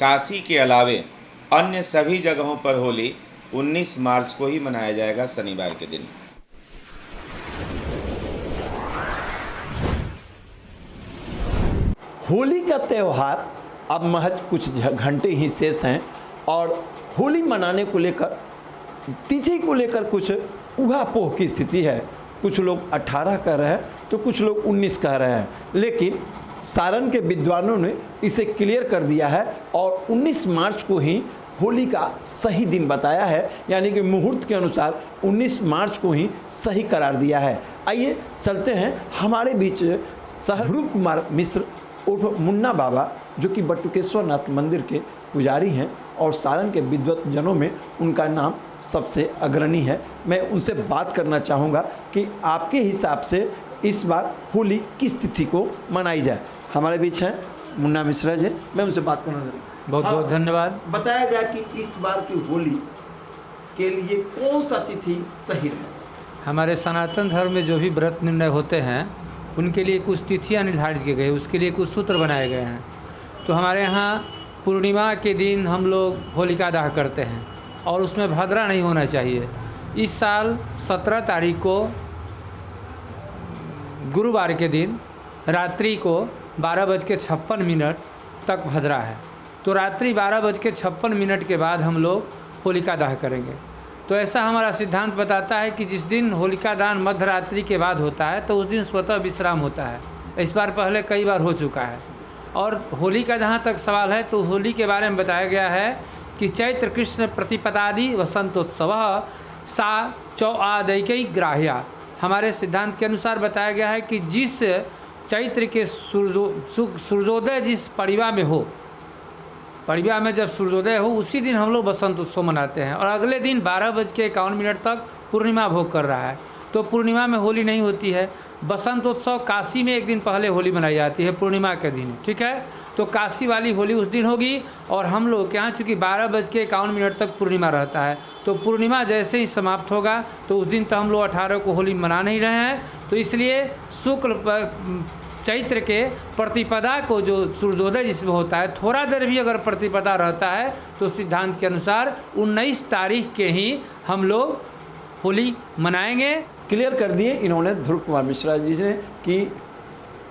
काशी के अलावे अन्य सभी जगहों पर होली 19 मार्च को ही मनाया जाएगा, शनिवार के दिन। होली का त्यौहार अब महज कुछ घंटे ही शेष हैं और होली मनाने को लेकर, तिथि को लेकर कुछ ऊहापोह की स्थिति है। कुछ लोग 18 कह रहे हैं तो कुछ लोग 19 कह रहे हैं, लेकिन सारण के विद्वानों ने इसे क्लियर कर दिया है और 19 मार्च को ही होली का सही दिन बताया है, यानी कि मुहूर्त के अनुसार 19 मार्च को ही सही करार दिया है। आइए चलते हैं, हमारे बीच ध्रुव कुमार मिश्र उर्फ मुन्ना बाबा, जो कि बटुकेश्वर नाथ मंदिर के पुजारी हैं और सारण के विद्वत-जनों में उनका नाम सबसे अग्रणी है। मैं उनसे बात करना चाहूँगा कि आपके हिसाब से इस बार होली किस तिथि को मनाई जाए। हमारे बीच हैं मुन्ना मिश्रा जी, मैं उनसे बात करना चाहूँगा। बहुत बहुत धन्यवाद। बताया जाए कि इस बार की होली के लिए कौन सा तिथि सही है? हमारे सनातन धर्म में जो भी व्रत निर्णय होते हैं उनके लिए कुछ तिथियां निर्धारित की गई, उसके लिए कुछ सूत्र बनाए गए हैं। तो हमारे यहाँ पूर्णिमा के दिन हम लोग होलिका दहन करते हैं और उसमें भद्रा नहीं होना चाहिए। इस साल 17 तारीख को गुरुवार के दिन रात्रि को 12:56 तक भद्रा है, तो रात्रि 12:56 के बाद हम लोग होलिका दहन करेंगे। तो ऐसा हमारा सिद्धांत बताता है कि जिस दिन होलिका दहन मध्य रात्रि के बाद होता है तो उस दिन स्वतः विश्राम होता है। इस बार पहले कई बार हो चुका है। और होली का जहाँ तक सवाल है तो होली के बारे में बताया गया है कि चैत्र कृष्ण प्रतिपदादि वसंतोत्सव सा चौआदैकई ग्राह्या। हमारे सिद्धांत के अनुसार बताया गया है कि जिस चैत्र के सूर्योदय जिस परिवा में हो, परिवा में जब सूर्योदय हो उसी दिन हम लोग बसंत उत्सव मनाते हैं और अगले दिन 12:51 तक पूर्णिमा भोग कर रहा है। तो पूर्णिमा में होली नहीं होती है। बसंतोत्सव काशी में एक दिन पहले होली मनाई जाती है पूर्णिमा के दिन, ठीक है। तो काशी वाली होली उस दिन होगी और हम लोग के यहाँ चूँकि 12:51 तक पूर्णिमा रहता है, तो पूर्णिमा जैसे ही समाप्त होगा तो उस दिन तो हम लोग 18 को होली मना नहीं रहे हैं। तो इसलिए शुक्ल चैत्र के प्रतिपदा को जो सूर्योदय जिसमें होता है, थोड़ा देर भी अगर प्रतिपदा रहता है तो सिद्धांत के अनुसार 19 तारीख के ही हम लोग होली मनाएंगे। क्लियर कर दिए इन्होंने ध्रुव कुमार मिश्रा जी ने कि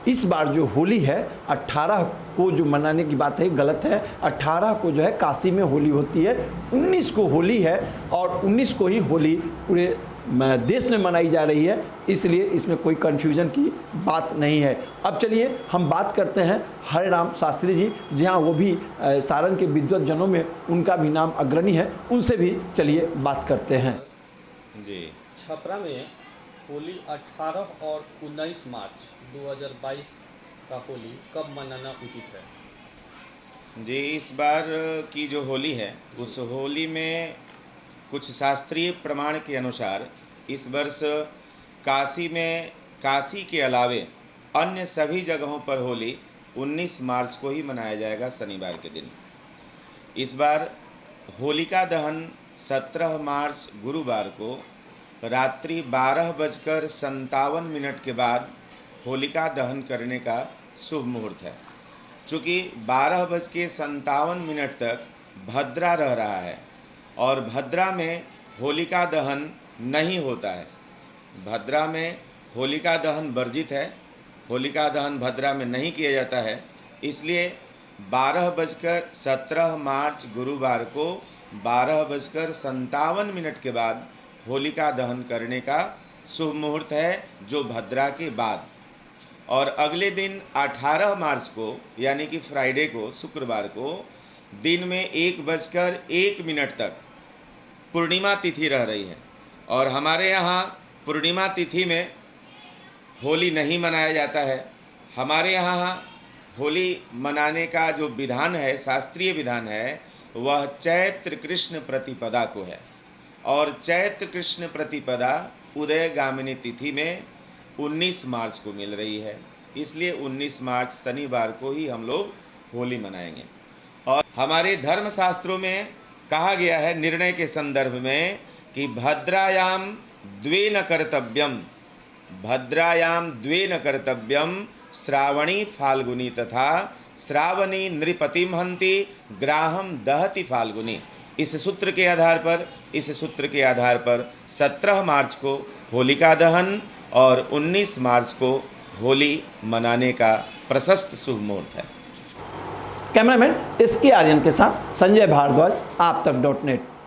इस बार जो होली है 18 को जो मनाने की बात है गलत है। 18 को जो है काशी में होली होती है, 19 को होली है और 19 को ही होली पूरे देश में मनाई जा रही है, इसलिए इसमें कोई कन्फ्यूजन की बात नहीं है। अब चलिए हम बात करते हैं हरे राम शास्त्री जी, जहाँ वो भी सारण के विद्वत जनों में उनका भी नाम अग्रणी है, उनसे भी चलिए बात करते हैं। जी, छपरा में होली 18 और 19 मार्च 2022 का होली कब मनाना उचित है? जी, इस बार की जो होली है उस होली में कुछ शास्त्रीय प्रमाण के अनुसार इस वर्ष काशी के अलावे अन्य सभी जगहों पर होली 19 मार्च को ही मनाया जाएगा, शनिवार के दिन। इस बार होलिका दहन 17 मार्च गुरुवार को रात्रि 12:57 के बाद होलिका दहन करने का शुभ मुहूर्त है। चूँकि 12:57 तक भद्रा रह रहा है और भद्रा में होलिका दहन नहीं होता है। भद्रा में होलिका दहन वर्जित है, होलिका दहन भद्रा में नहीं किया जाता है। इसलिए 12:17 मार्च गुरुवार को 12:57 के बाद होलिका दहन करने का शुभ मुहूर्त है, जो भद्रा के बाद। और अगले दिन 18 मार्च को यानी कि फ्राइडे को, शुक्रवार को दिन में 1:01 तक पूर्णिमा तिथि रह रही है। और हमारे यहाँ पूर्णिमा तिथि में होली नहीं मनाया जाता है। हमारे यहाँ होली मनाने का जो विधान है, शास्त्रीय विधान है, वह चैत्र कृष्ण प्रतिपदा को है। और चैत्र कृष्ण प्रतिपदा उदयगामिनी तिथि में 19 मार्च को मिल रही है, इसलिए 19 मार्च शनिवार को ही हम लोग होली मनाएंगे। और हमारे धर्मशास्त्रों में कहा गया है निर्णय के संदर्भ में कि भद्रायाम द्वे न कर्तव्यम, भद्रायाम द्वे न कर्तव्यम श्रावणी फाल्गुनी तथा श्रावणी नृपतिम हंति ग्राहम दहति फाल्गुनी। इस सूत्र के आधार पर 17 मार्च को होलिका दहन और 19 मार्च को होली मनाने का प्रशस्त शुभ मुहूर्त है। कैमरामैन SK आर्यन के साथ संजय भारद्वाज, आप तक .net।